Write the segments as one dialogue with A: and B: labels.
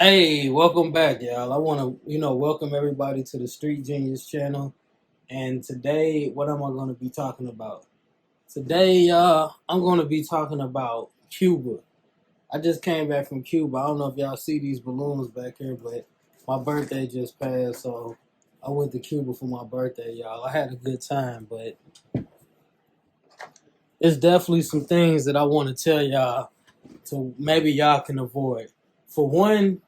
A: Hey, welcome back, y'all. I want to, welcome everybody to the Street Genius channel. And today, what am I going to be talking about? Today, y'all, I'm going to be talking about Cuba. I just came back from Cuba. I don't know if y'all see these balloons back here, but my birthday just passed, so I went to Cuba for my birthday, y'all. I had a good time, but it's definitely some things that I want to tell y'all so maybe y'all can avoid. For one,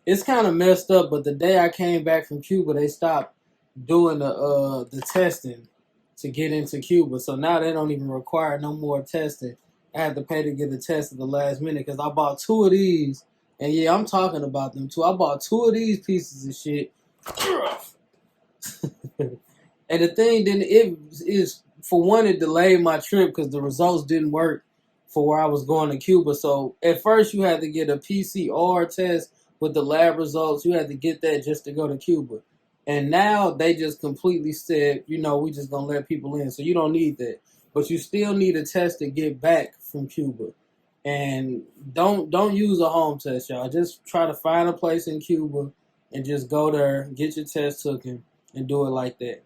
A: it's kind of messed up, but the day I came back from Cuba, they stopped doing the testing to get into Cuba. So now they don't even require no more testing. I had to pay to get a test at the last minute because I bought two of these, and yeah, I'm talking about them too. I bought two of these pieces of shit, and the thing then it is for one, it delayed my trip because the results didn't work for where I was going to Cuba. So at first you had to get a PCR test with the lab results. You had to get that just to go to Cuba. And now they just completely said, we just gonna let people in. So you don't need that. But you still need a test to get back from Cuba. And don't use a home test, y'all. Just try to find a place in Cuba and just go there, get your test taken, and do it like that.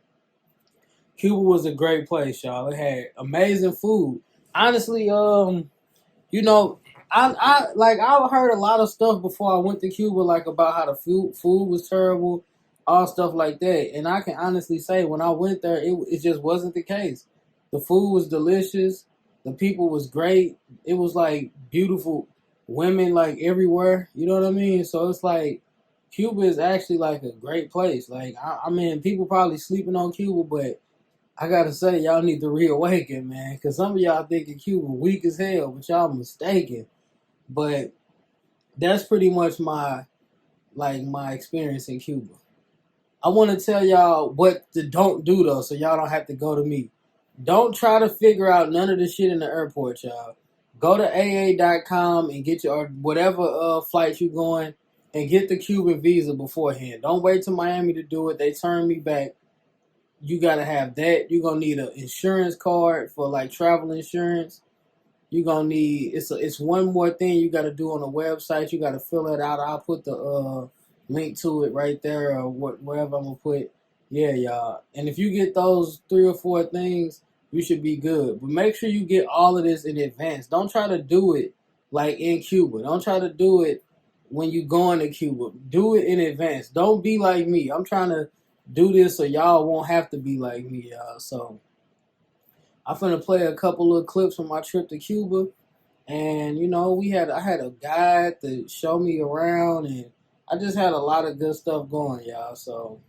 A: Cuba was a great place, y'all. It had amazing food. Honestly, you know, I heard a lot of stuff before I went to Cuba, like about how the food was terrible, all stuff like that. And I can honestly say when I went there, it just wasn't the case. The food was delicious. The people was great. It was like beautiful women like everywhere. You know what I mean? So it's like Cuba is actually like a great place. Like I mean, people probably sleeping on Cuba, but I gotta say, y'all need to reawaken, man, because some of y'all thinking Cuba weak as hell, but y'all mistaken. But that's pretty much my experience in Cuba. I want to tell y'all what to don't do though, so y'all don't have to go to me. Don't try to figure out none of the shit in the airport, y'all. Go to AA.com and get your or whatever flight you going and get the Cuban visa beforehand. Don't wait till Miami to do it. They turned me back. You gotta have that. You're gonna need an insurance card for like travel insurance. You're gonna need it's one more thing you gotta do on the website. You gotta fill it out. I'll put the link to it right there or wherever I'm gonna put. Yeah, y'all. And if you get those three or four things, you should be good. But make sure you get all of this in advance. Don't try to do it like in Cuba. Don't try to do it when you going to Cuba. Do it in advance. Don't be like me. I'm trying to do this so y'all won't have to be like me, y'all. So I'm finna play a couple of clips from my trip to Cuba, and I had a guide to show me around, and I just had a lot of good stuff going, y'all. So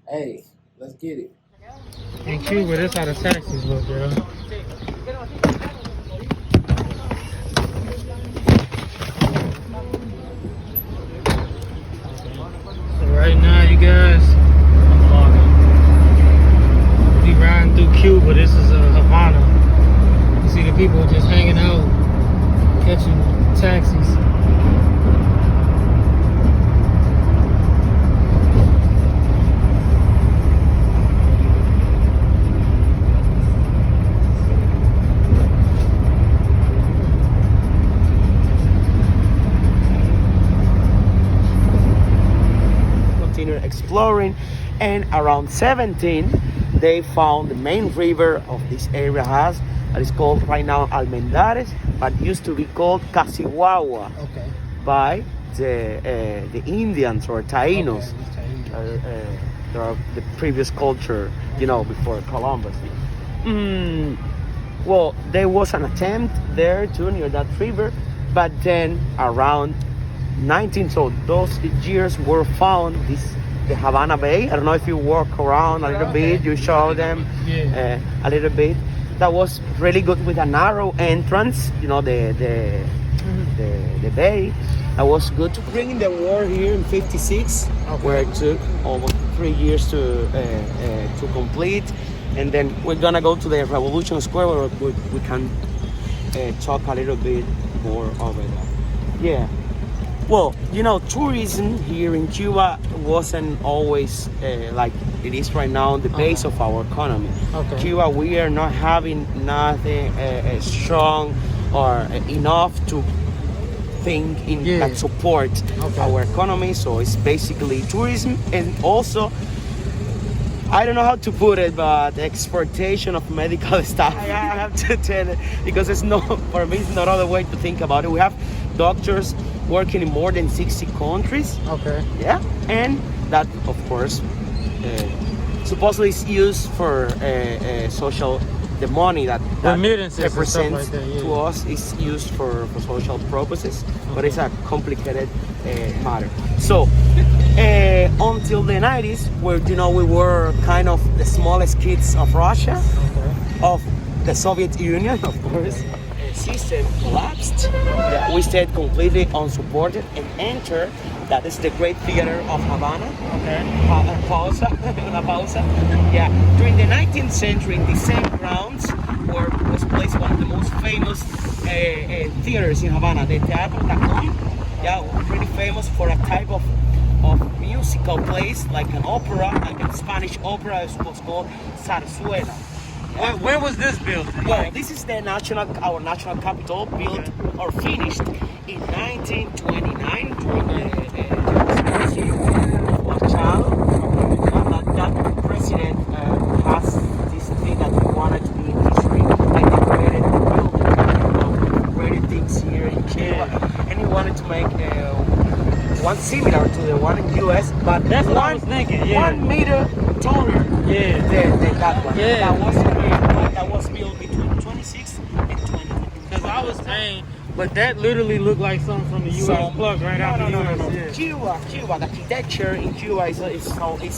A: hey, let's get it.
B: In Cuba, that's how the taxis look, girl. So right now, you guys, we riding through Cuba. This is Havana. You see the people just hanging out, catching taxis.
C: Continued exploring, and around 17 they found the main river of this area has that is called right now Almendares, but used to be called Casihuahua
B: Okay.
C: by the Indians or Taínos. They are the previous culture, before Columbus. Well, there was an attempt there too near that river, but then around 19, so those years were found the Havana Bay. I don't know if you walk around a little bit, you show them a little bit. That was really good with a narrow entrance, the bay. That was good. Bringing the war here in '56, where it took almost 3 years to complete, and then we're gonna go to the Revolution Square where we can talk a little bit more over that. Yeah. Well, tourism here in Cuba wasn't always like it is right now, the base of our economy.
B: Okay.
C: Cuba, we are not having nothing strong or enough to thing
B: Yeah.
C: that support
B: Okay.
C: our economy. So it's basically tourism, and also I don't know how to put it, but exportation of medical stuff. I have to tell it because it's not, for me, it's not other way to think about it. We have doctors working in more than 60 countries.
B: Okay.
C: Yeah, and that, of course, supposedly is used for social. The money that
B: Remittances and stuff
C: represents
B: like that, yeah.
C: to us is used for social purposes, but it's a complicated matter. So until the 90s, where we were kind of the smallest kids of Russia, of the Soviet Union, of course, system collapsed. Yeah, we stayed completely unsupported and entered. That is the great theater of Havana.
B: Okay.
C: Pausa, una pausa. Yeah. During the 19th century, in the same grounds was placed one of the most famous theaters in Havana, the Teatro Tacón. Yeah, pretty famous for a type of musical plays, like an opera, like a Spanish opera. It was called zarzuela.
B: When was this built?
C: Well, this is our national capital, built or finished in 1929 during the presidency of Machado. That president has this thing that he wanted to be in history, like they created the building, created things here in Cuba, and he wanted to make one similar to the one in US, but
B: That's what I was thinking, yeah.
C: 1 meter taller
B: Yeah.
C: than that one.
B: Yeah.
C: That was built between 26 and 20.
B: Because I was saying, but that literally looked like something from the U.S. plug right out the U.S. Yeah.
C: Cuba. The architecture in Cuba is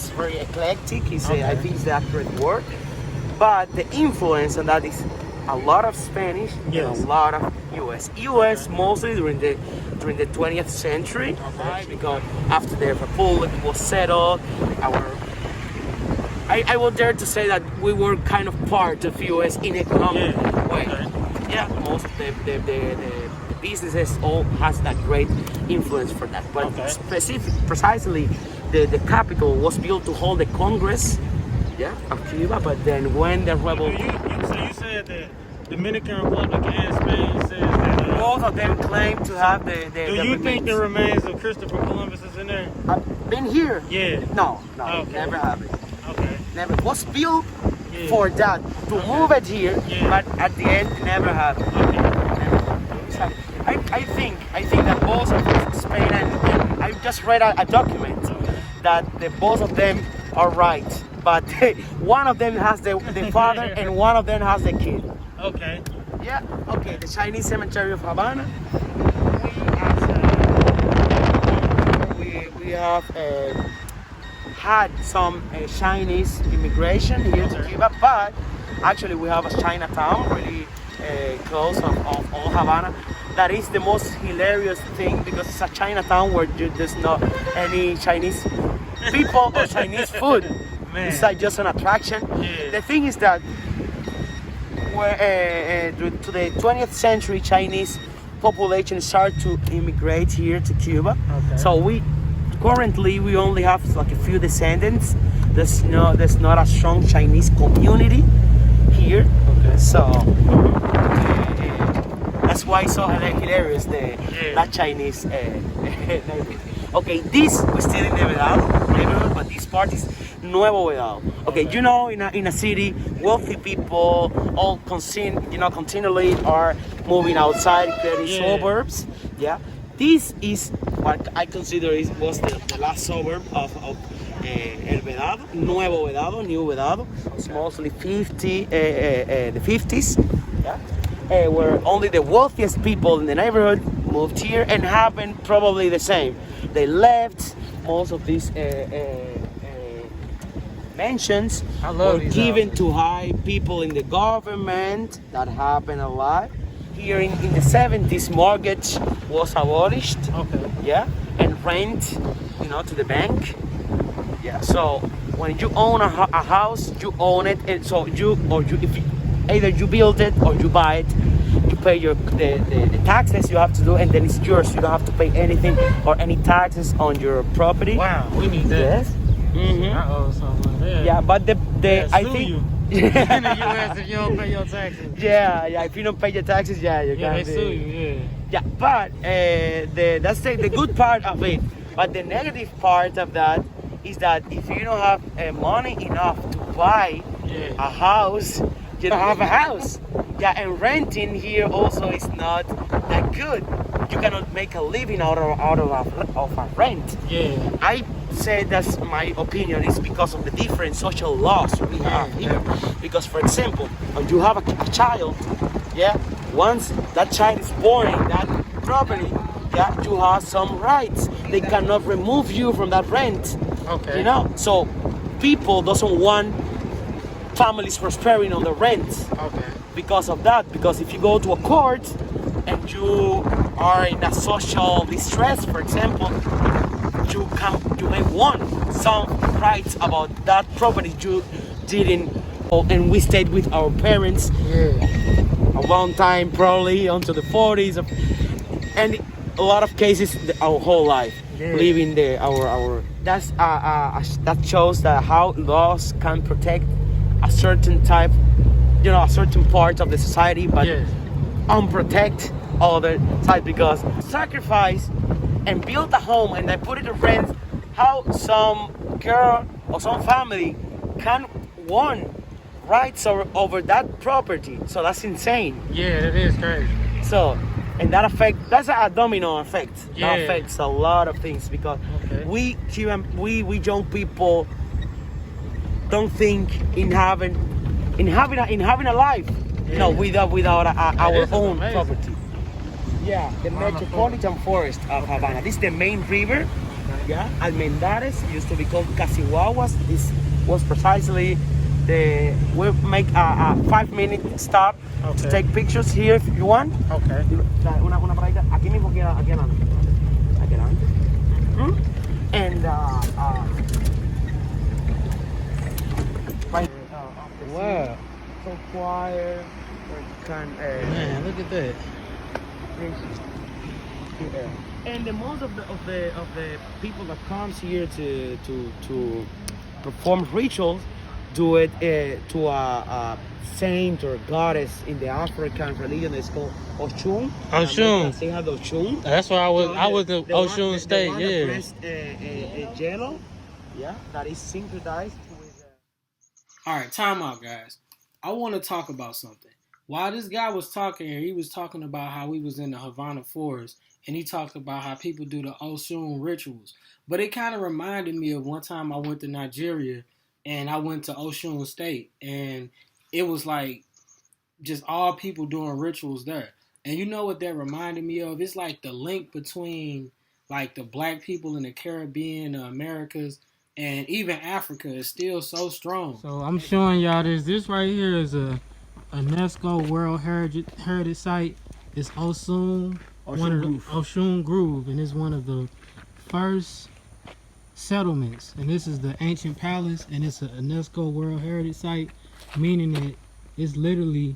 C: very eclectic. I think it's the accurate word. But the influence on that is a lot of Spanish
B: Yes.
C: and a lot of U.S. U.S. mostly during the 20th century, right? Because after the Republic was settled, I would dare to say that we were kind of part of U.S. in economic way.
B: Okay.
C: Yeah, most of the businesses all has that great influence for that. But precisely, the capital was built to hold the Congress, of Cuba. But then when the rebel,
B: So you said that Dominican Republic and Spain says that.
C: both of them claim to have the.
B: Do you think the remains of Christopher Columbus is in there?
C: Been here?
B: Yeah.
C: No,
B: Okay.
C: never happened.
B: Okay.
C: Never was built
B: Yeah.
C: for that to move it here,
B: Yeah.
C: but at the end never happened.
B: Okay.
C: So I think that both of Spain and I just read a document that both of them are right, but one of them has the father and one of them has the kid.
B: Okay.
C: Yeah. Okay. The Chinese cemetery of Havana. We have had some Chinese immigration here to Cuba, but actually we have a Chinatown really close of Havana. That is the most hilarious thing because it's a Chinatown where there's not any Chinese people or Chinese food.
B: Man.
C: It's like just an attraction.
B: Yeah.
C: The thing is that to the 20th century, Chinese population started to immigrate here to Cuba.
B: Okay.
C: So currently we only have like a few descendants. There's not a strong Chinese community here.
B: Okay.
C: So that's why it's so hilarious that Chinese neighborhood. Okay, this we're still in the Vedado neighborhood, but this part is Nuevo Vedado. Okay, in a city, wealthy people all continually are moving outside, creating suburbs. Yeah, this is what I consider was the last suburb of El Vedado, Nuevo Vedado, New Vedado. It's mostly the 50s. Yeah. Where only the wealthiest people in the neighborhood moved here and happened probably the same. They left. Most of these mansions were given to high people in the government. That happened a lot. Here in the 70s, mortgage was abolished.
B: Okay.
C: Yeah, and rent, to the bank. Yeah. So when you own a house, you own it, and so either you build it or you buy it. You pay the taxes you have to do, and then it's yours. You don't have to pay anything or any taxes on your property.
B: Wow, we need that.
C: Yes.
B: I owe something.
C: Yeah, but I
B: sue
C: think
B: you. in the U.S. if you don't pay your taxes.
C: Yeah. If you don't pay your taxes, you
B: Yeah,
C: can't
B: they sue you. Yeah.
C: Yeah, but that's the good part of it. But the negative part of that is that if you don't have money enough to buy a house, you don't have a house. Yeah, and renting here also is not that good. You cannot make a living out of a rent.
B: Yeah.
C: I say that's my opinion. It's because of the different social laws we have here. Because, for example, when you have a child, once that child is born in that property, you have some rights. They cannot remove you from that rent.
B: Okay.
C: You know, so people doesn't want families prospering on the rent.
B: Okay.
C: Because of that, because if you go to a court and you are in a social distress, for example, you may want some rights about that property you didn't, and we stayed with our parents a long time, probably until the 40s, and a lot of cases our whole life living there. That shows that how laws can protect a certain type, a certain part of the society, but unprotect other side, because sacrifice and build a home and they put it to rent, how some girl or some family can want rights over that property. So that's insane.
B: Yeah, that is crazy.
C: So, and that's a domino effect. That affects a lot of things, because we young people don't think in having a life, without our own property. Yeah, the Metropolitan Forest of Havana. This is the main river. Yeah, Almendares used to be called Casihuahuas. This was precisely we'll make a 5-minute stop to take pictures here if you want.
B: Okay.
C: Una paradita. Aquí mismo aquí adelante. Aquí adelante. And right.
B: Wow.
C: So quiet.
B: Man, look at that.
C: And the most of the people that comes here to perform rituals do it to a saint or goddess in the African religion. It's called Oshun.
B: Oshun.
C: They have Oshun.
B: That's why I was in Oshun State.
C: Yellow. Yeah, that is synchronized with.
A: All right, time out, guys. I want to talk about something. While this guy was talking here, he was talking about how he was in the Havana forest, and he talked about how people do the Oshun rituals. But it kind of reminded me of one time I went to Nigeria, and I went to Oshun State, and it was like just all people doing rituals there. And you know what that reminded me of? It's like the link between like the black people in the Caribbean, the Americas, and even Africa is still so strong.
B: So I'm showing y'all this. This right here is a UNESCO World Heritage Site. It's Oshun Grove, and it's one of the first settlements. And this is the ancient palace, and it's a UNESCO World Heritage Site, meaning that it's literally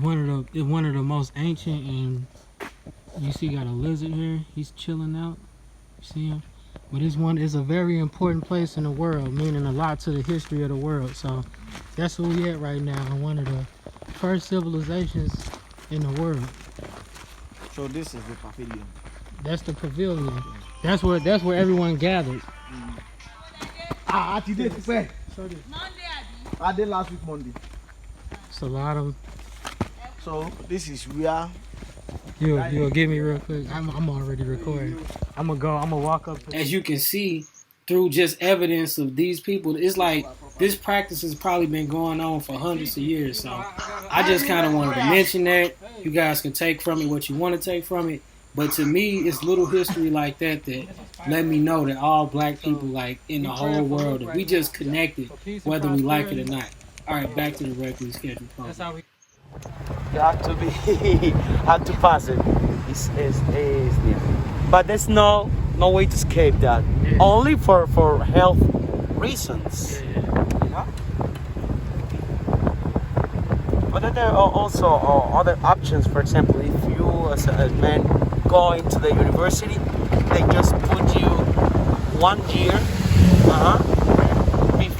B: one of the most ancient. And you see, got a lizard here. He's chilling out. You see him? But it's a very important place in the world, meaning a lot to the history of the world. So that's where we at right now, one of the first civilizations in the world.
D: So this is the pavilion.
B: That's the pavilion. That's where everyone gathered.
D: I did where?
B: Monday,
D: I did last week Monday.
B: It's a lot of.
D: So this is where.
B: You'll give me real quick. I'm already recording. I'm gonna walk up.
A: As you can see through just evidence of these people, it's like this practice has probably been going on for hundreds of years. So I just kind of wanted to mention that. You guys can take from it what you want to take from it. But to me, it's little history like that let me know that all black people, like in the whole world, that we just connected, whether we like it or not. All right, back to the regularly scheduled program.
C: You have to have to pass it. Yeah. But there's no way to escape that. Only for health reasons. You know? But there are also other options. For example, if you as a man go into the university, they just put you 1 year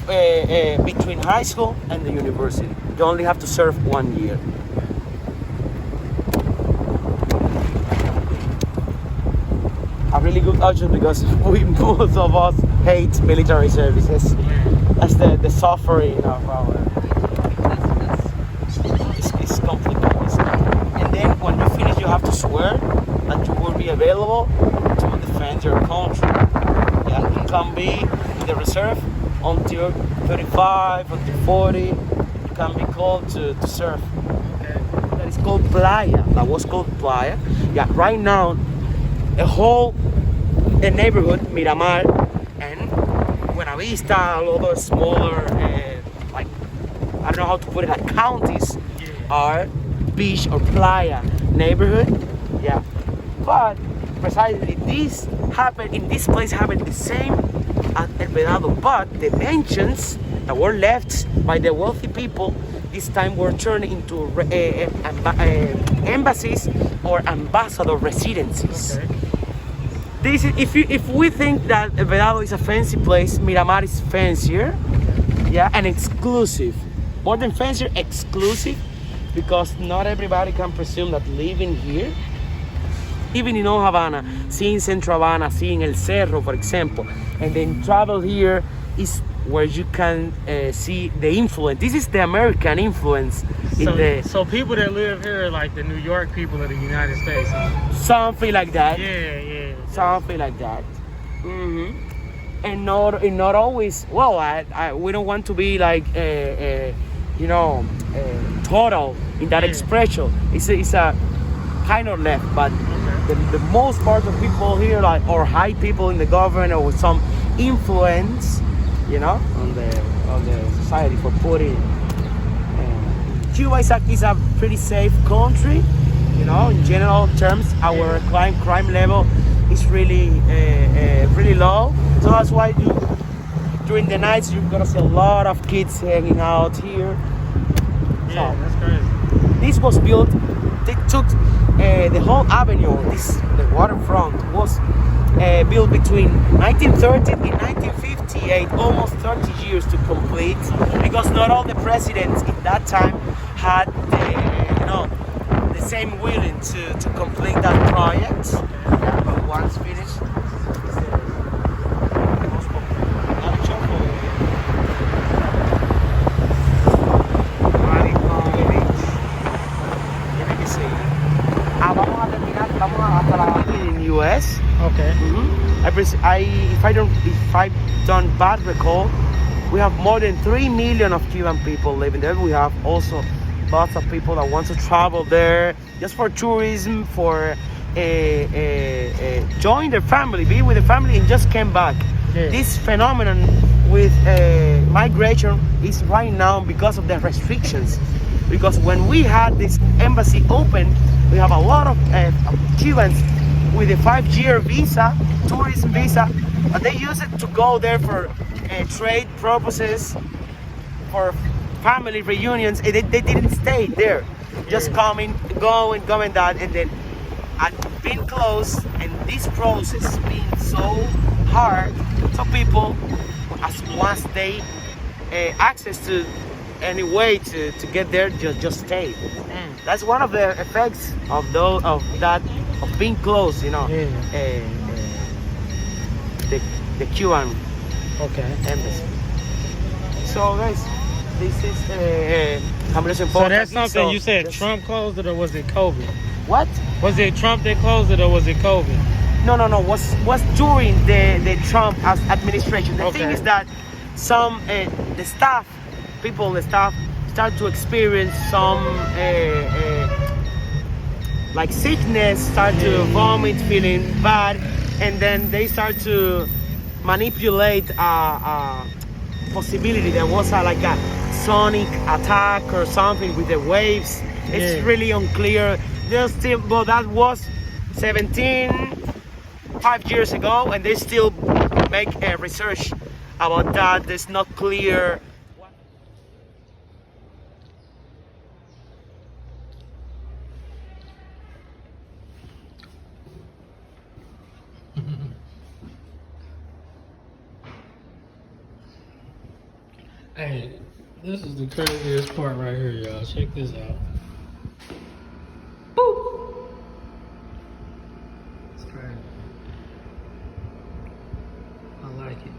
C: between high school and the university. You only have to serve 1 year. A really good option because most of us hate military services. That's the suffering of our. It's complicated. And then when you finish, you have to swear that you will be available to defend your country. Yeah, you can be in the reserve until 35, until 40. You can be called to serve.
B: Okay.
C: That is called playa. That was called playa. Yeah, right now, the whole neighborhood, Miramar and Buenavista, all those smaller, like, I don't know how to put it, like counties, are beach or playa neighborhood. Yeah, but precisely this happened in this place happened the same at El Vedado, but the mansions that were left by the wealthy people this time were turned into embassies or ambassador residencies.
B: Okay.
C: This is, if we think that El Vedado is a fancy place, Miramar is fancier, yeah, and exclusive. More than fancier, exclusive, because not everybody can presume that living here, even in old Havana, seeing Central Havana, seeing El Cerro, for example, and then travel here is where you can see the influence. This is the American influence in the
B: So people that live here are like the New York people of the United States. Huh?
C: something like that.
B: Yeah.
C: Something like that. And not always. Well, we don't want to be like total in that expression. It's a kind of left, but the most part of people here, like, or high people in the government or with some influence, on the society for putting. Cuba is a pretty safe country, in general terms. Our crime level is really really low, so that's why during the nights you're gonna see a lot of kids hanging out here.
B: Yeah,
C: So,
B: that's crazy.
C: this was built. They took the whole avenue. The waterfront was built between 1930 and 1958, almost 30 years to complete, because not all the presidents in that time had the same willing to complete that project. Yeah, but once finished, it's the most popular in US.
B: Okay.
C: If I don't bad recall, we have more than 3 million of Cuban people living there. We have also lots of people that want to travel there just for tourism, for join their family, be with the family, and just came back.
B: Yeah.
C: This phenomenon with migration is right now because of the restrictions. Because when we had this embassy open, we have a lot of Cubans with a 5-year visa, tourism visa, but they use it to go there for trade purposes, for family reunions. They didn't stay there, just coming, going, that, and then being closed, and this process being so hard, so people, as once they access to any way to get there, just stay. That's one of the effects of being closed, the Cuban embassy. So guys, this is
B: So that's something you said Trump closed it, or was it COVID?
C: What?
B: Was it Trump that closed it, or was it COVID?
C: No. Was during the Trump administration. The thing is that some the staff start to experience some like sickness, start to vomit, feeling bad, and then they start to manipulate a possibility there was like a sonic attack or something with the waves. It's really unclear. There's still, but that was 5 years ago, and they still make a research about that. It's not clear.
B: Hey, this is the craziest part right here, y'all. Check this out. It's crazy. I like it.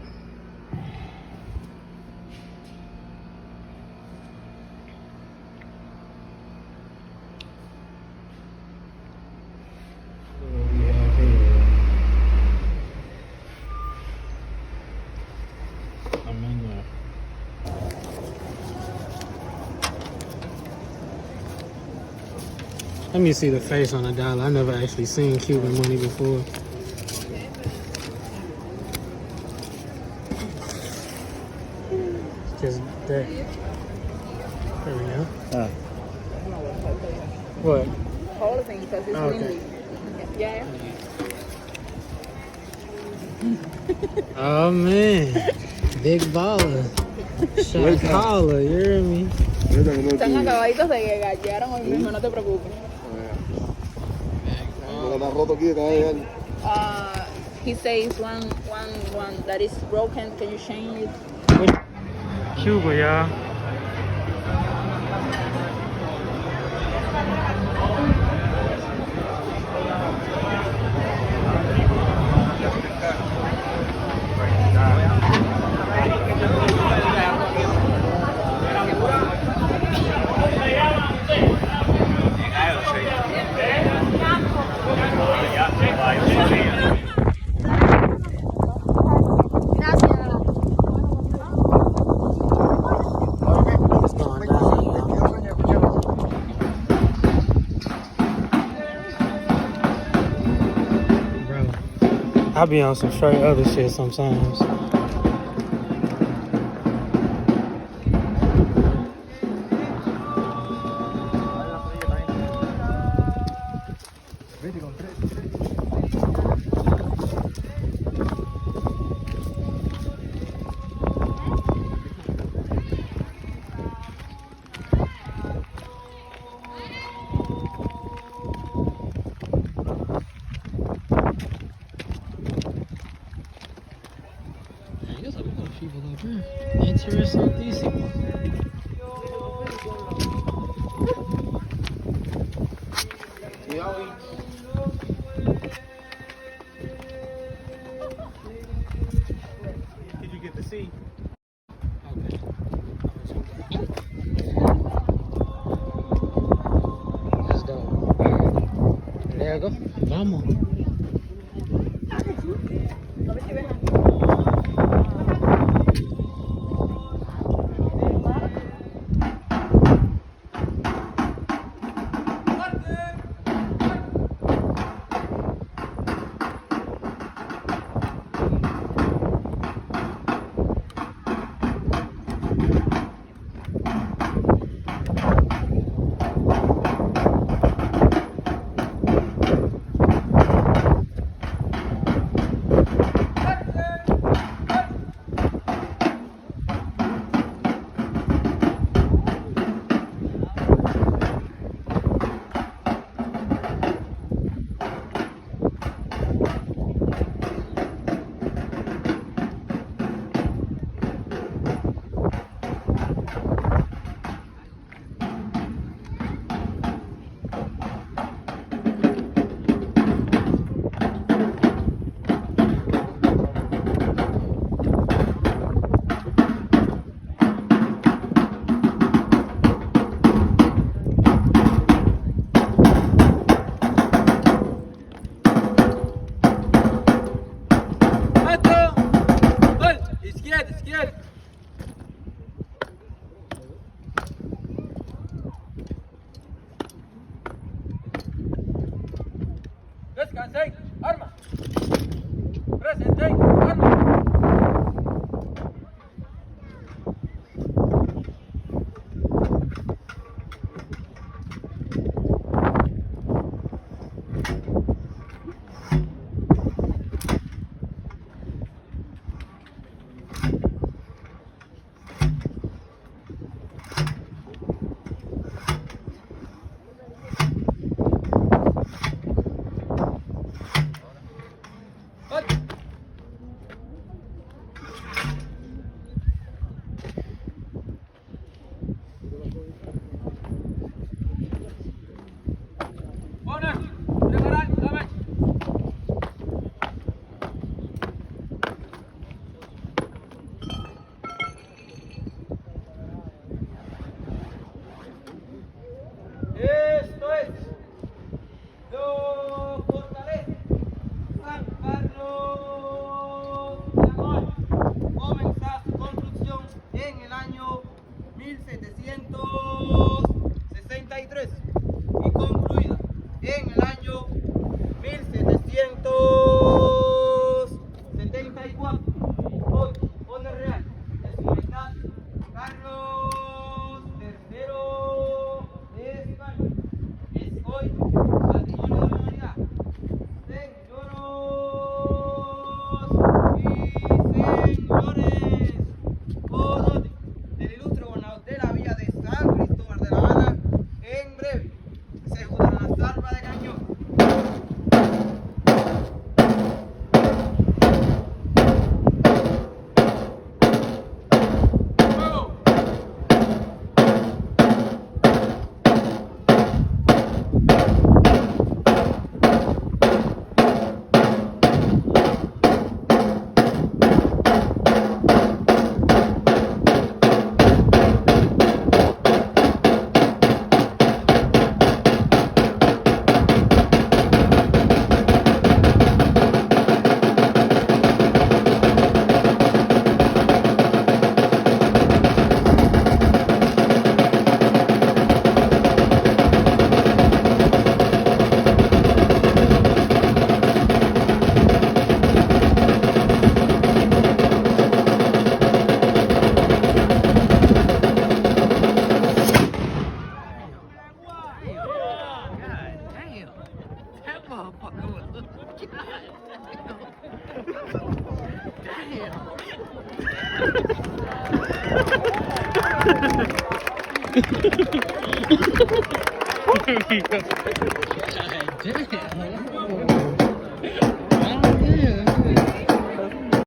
B: What we have here? I'm in there. Let me see the face on a dollar. I never actually seen Cuban money before. Just that. There we go. What?
E: Whole thing because it's
B: Okay.
E: windy. Yeah.
B: Oh man, big baller. Shot caller, you hear me?
E: Están acabaditos de llegar. Llegaron hoy mismo, no te preocupes. He says one that is broken. Can you change it?
B: Cuba, y'all. It's going down, y'all. Bro, I be on some straight other shit sometimes. There's a lot of people up here. Interesantísimo.
D: Did you get to see?
B: Okay. Let's go. There you go. Vamos. Damn.